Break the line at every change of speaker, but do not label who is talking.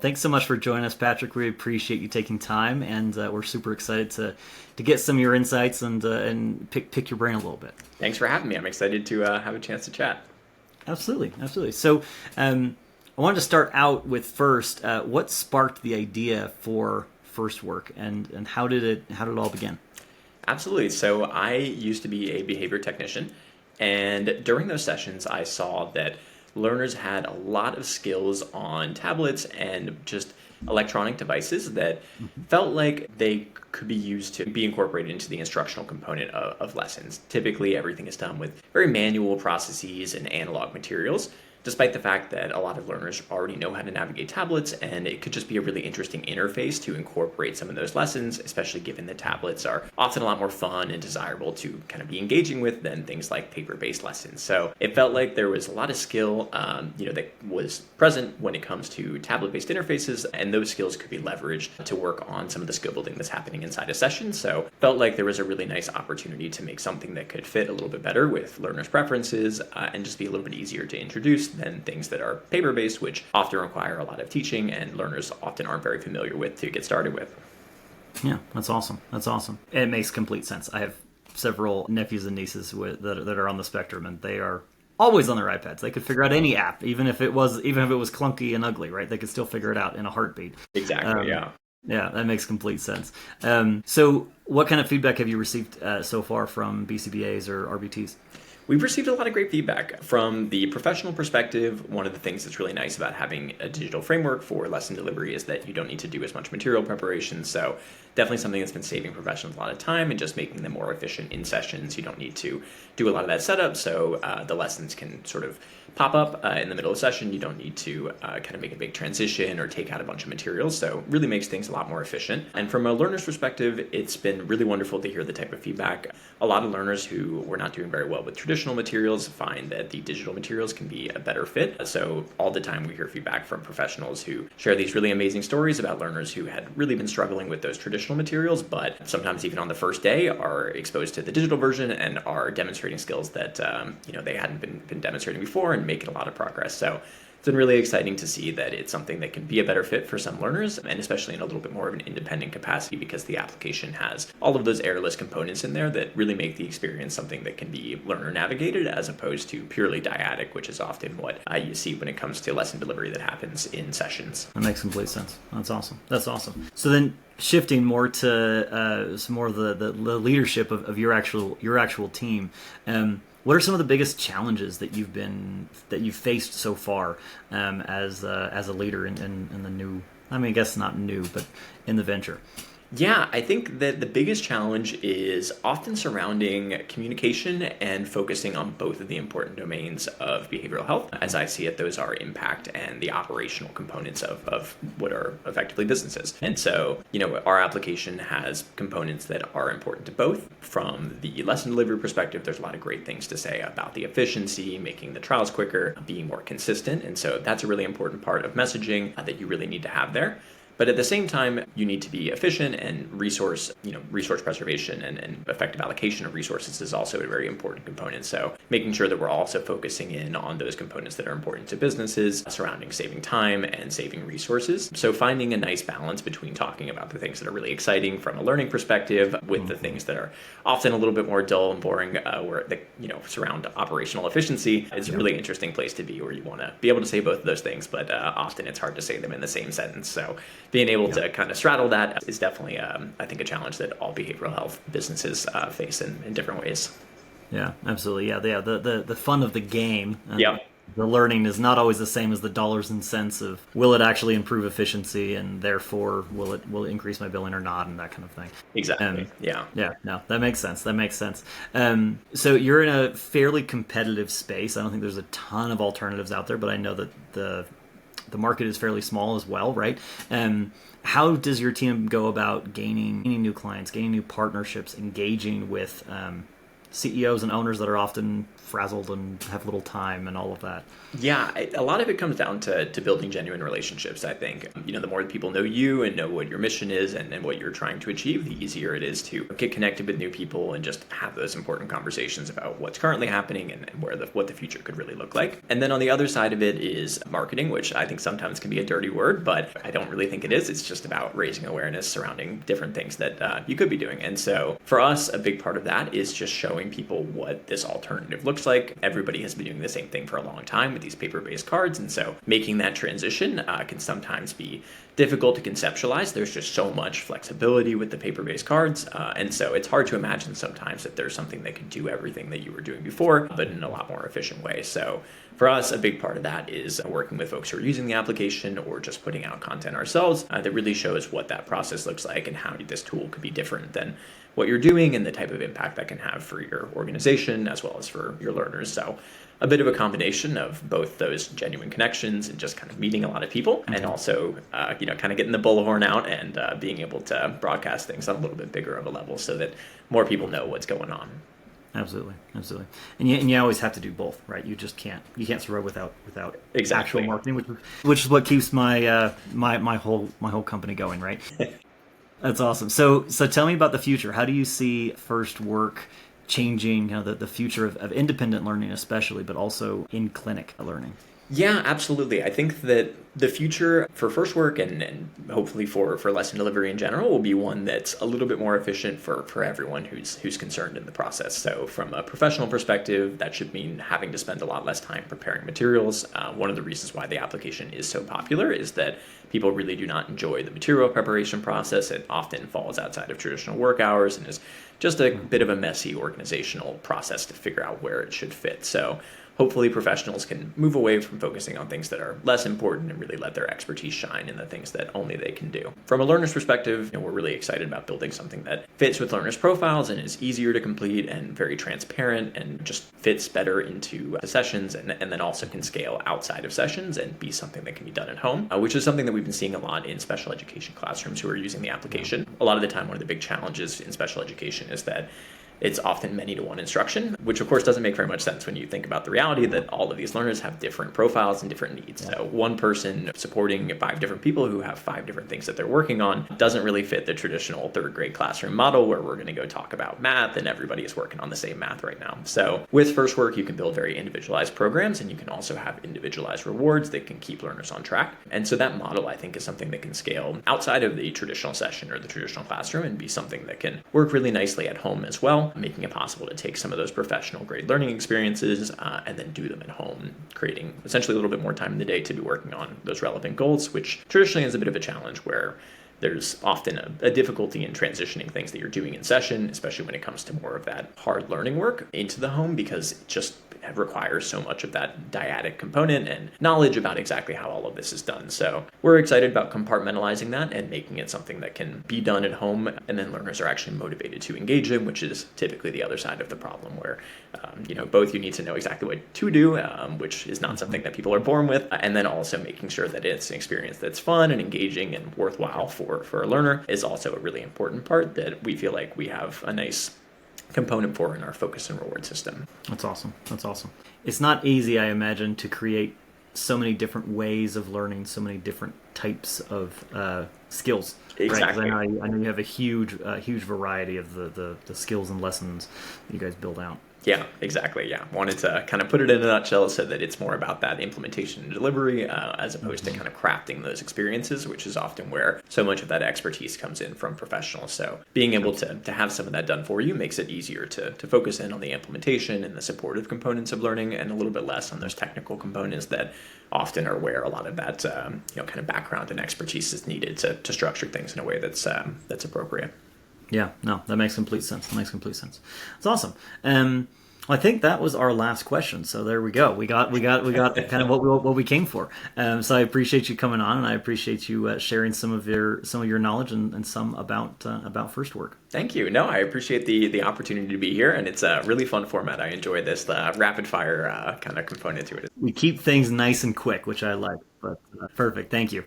thanks so much for joining us, Patrick. We appreciate you taking time, and we're super excited to get some of your insights and pick your brain a little bit.
Thanks for having me. I'm excited to have a chance to chat.
Absolutely. So I wanted to start out with first, what sparked the idea for FirstWork, and how did it all begin?
Absolutely. So I used to be a behavior technician, and during those sessions, I saw that learners had a lot of skills on tablets and just electronic devices that felt like they could be used to be incorporated into the instructional component of lessons. Typically, everything is done with very manual processes and analog materials, despite the fact that a lot of learners already know how to navigate tablets, and it could just be a really interesting interface to incorporate some of those lessons, especially given that tablets are often a lot more fun and desirable to kind of be engaging with than things like paper-based lessons. So it felt like there was a lot of skill that was present when it comes to tablet-based interfaces, and those skills could be leveraged to work on some of the skill building that's happening inside a session. So felt like there was a really nice opportunity to make something that could fit a little bit better with learners' preferences and just be a little bit easier to introduce than things that are paper-based, which often require a lot of teaching and learners often aren't very familiar with to get started with.
Yeah, that's awesome. It makes complete sense. I have several nephews and nieces that are on the spectrum, and they are always on their iPads. They could figure out any app, even if it was clunky and ugly, right? They could still figure it out in a heartbeat.
Exactly, yeah.
Yeah, that makes complete sense. So what kind of feedback have you received so far from BCBAs or RBTs?
We've received a lot of great feedback. From the professional perspective, one of the things that's really nice about having a digital framework for lesson delivery is that you don't need to do as much material preparation. So definitely something that's been saving professionals a lot of time and just making them more efficient in sessions. You don't need to do a lot of that setup, so the lessons can sort of pop up in the middle of a session. You don't need to kind of make a big transition or take out a bunch of materials, so really makes things a lot more efficient. And from a learner's perspective, it's been really wonderful to hear the type of feedback. A lot of learners who were not doing very well with traditional materials find that the digital materials can be a better fit. So all the time we hear feedback from professionals who share these really amazing stories about learners who had really been struggling with those traditional materials, but sometimes even on the first day are exposed to the digital version and are demonstrating skills that they hadn't been demonstrating before and making a lot of progress. So it's been really exciting to see that it's something that can be a better fit for some learners, and especially in a little bit more of an independent capacity, because the application has all of those errorless components in there that really make the experience something that can be learner navigated as opposed to purely dyadic, which is often what you see when it comes to lesson delivery that happens in sessions.
That makes complete sense. That's awesome. So then shifting more to some more of the leadership of your actual team. What are some of the biggest challenges that you've faced so far as a leader in the new? I mean, I guess not new, but in the venture.
Yeah, I think that the biggest challenge is often surrounding communication and focusing on both of the important domains of behavioral health. As I see it, those are impact and the operational components of what are effectively businesses. And so, our application has components that are important to both. From the lesson delivery perspective, there's a lot of great things to say about the efficiency, making the trials quicker, being more consistent. And so that's a really important part of messaging that you really need to have there. But at the same time, you need to be efficient, and resource preservation and effective allocation of resources is also a very important component. So making sure that we're also focusing in on those components that are important to businesses surrounding saving time and saving resources. So finding a nice balance between talking about the things that are really exciting from a learning perspective with the things that are often a little bit more dull and boring, where they surround operational efficiency is a really interesting place to be, where you want to be able to say both of those things, but often it's hard to say them in the same sentence. So being able to kind of straddle that is definitely, I think, a challenge that all behavioral health businesses face in different ways.
Yeah, absolutely. Yeah, the fun of the game.
Yeah.
The learning is not always the same as the dollars and cents of will it actually improve efficiency, and therefore will it increase my billing or not, and that kind of thing.
Exactly. Yeah.
No, that makes sense. So you're in a fairly competitive space. I don't think there's a ton of alternatives out there, but I know that the market is fairly small as well, right? How does your team go about gaining new clients, gaining new partnerships, engaging with CEOs and owners that are often frazzled and have little time and all of that?
Yeah, a lot of it comes down to building genuine relationships, I think. The more people know you and know what your mission is and what you're trying to achieve, the easier it is to get connected with new people and just have those important conversations about what's currently happening and what the future could really look like. And then on the other side of it is marketing, which I think sometimes can be a dirty word, but I don't really think it is. It's just about raising awareness surrounding different things that you could be doing. And so for us, a big part of that is just showing people what this alternative looks like. Everybody has been doing the same thing for a long time with these paper-based cards. And so making that transition can sometimes be difficult to conceptualize. There's just so much flexibility with the paper-based cards. And so it's hard to imagine sometimes that there's something that can do everything that you were doing before, but in a lot more efficient way. So for us, a big part of that is working with folks who are using the application or just putting out content ourselves that really shows what that process looks like and how this tool could be different than what you're doing and the type of impact that can have for your organization as well as for your learners. So a bit of a combination of both those genuine connections and just kind of meeting a lot of people and also, kind of getting the bullhorn out and being able to broadcast things on a little bit bigger of a level so that more people know what's going on.
Absolutely. And you always have to do both, right? You just can't survive without
Exactly.
actual marketing, which is what keeps my my whole company going, right? That's awesome. So tell me about the future. How do you see FirstWork changing, the future of independent learning especially, but also in clinic learning?
Yeah, absolutely. I think that the future for FirstWork and hopefully for lesson delivery in general will be one that's a little bit more efficient for everyone who's concerned in the process. So from a professional perspective, that should mean having to spend a lot less time preparing materials. One of the reasons why the application is so popular is that people really do not enjoy the material preparation process. It often falls outside of traditional work hours and is just a bit of a messy organizational process to figure out where it should fit. So hopefully professionals can move away from focusing on things that are less important and really let their expertise shine in the things that only they can do. From a learner's perspective, we're really excited about building something that fits with learners' profiles and is easier to complete and very transparent and just fits better into the sessions and then also can scale outside of sessions and be something that can be done at home, which is something that we've been seeing a lot in special education classrooms who are using the application. A lot of the time, one of the big challenges in special education is that it's often many-to-one instruction, which of course doesn't make very much sense when you think about the reality that all of these learners have different profiles and different needs. So one person supporting 5 different people who have 5 different things that they're working on doesn't really fit the traditional 3rd grade classroom model where we're going to go talk about math and everybody is working on the same math right now. So with FirstWork, you can build very individualized programs and you can also have individualized rewards that can keep learners on track. And so that model, I think, is something that can scale outside of the traditional session or the traditional classroom and be something that can work really nicely at home as well, making it possible to take some of those professional grade learning experiences and then do them at home, creating essentially a little bit more time in the day to be working on those relevant goals, which traditionally is a bit of a challenge where there's often a difficulty in transitioning things that you're doing in session, especially when it comes to more of that hard learning work into the home, because it just requires so much of that dyadic component and knowledge about exactly how all of this is done. So we're excited about compartmentalizing that and making it something that can be done at home and then learners are actually motivated to engage in, which is typically the other side of the problem where, both you need to know exactly what to do, which is not something that people are born with, and then also making sure that it's an experience that's fun and engaging and worthwhile for a learner is also a really important part that we feel like we have a nice component for in our focus and reward system.
That's awesome. It's not easy, I imagine, to create so many different ways of learning, so many different types of skills.
Exactly.
Right? I know you have a huge variety of the skills and lessons that you guys build out.
Yeah, exactly. Yeah. Wanted to kind of put it in a nutshell so that it's more about that implementation and delivery as opposed to kind of crafting those experiences, which is often where so much of that expertise comes in from professionals. So being able to have some of that done for you makes it easier to focus in on the implementation and the supportive components of learning and a little bit less on those technical components that often are where a lot of that kind of background and expertise is needed to structure things in a way that's appropriate.
Yeah, no, that makes complete sense. It's awesome. I think that was our last question. So there we go. We got kind of what we came for. So I appreciate you coming on, and I appreciate you sharing some of your knowledge and some about FirstWork.
Thank you. No, I appreciate the opportunity to be here, and it's a really fun format. I enjoy this rapid fire kind of component to it.
We keep things nice and quick, which I like. But perfect. Thank you.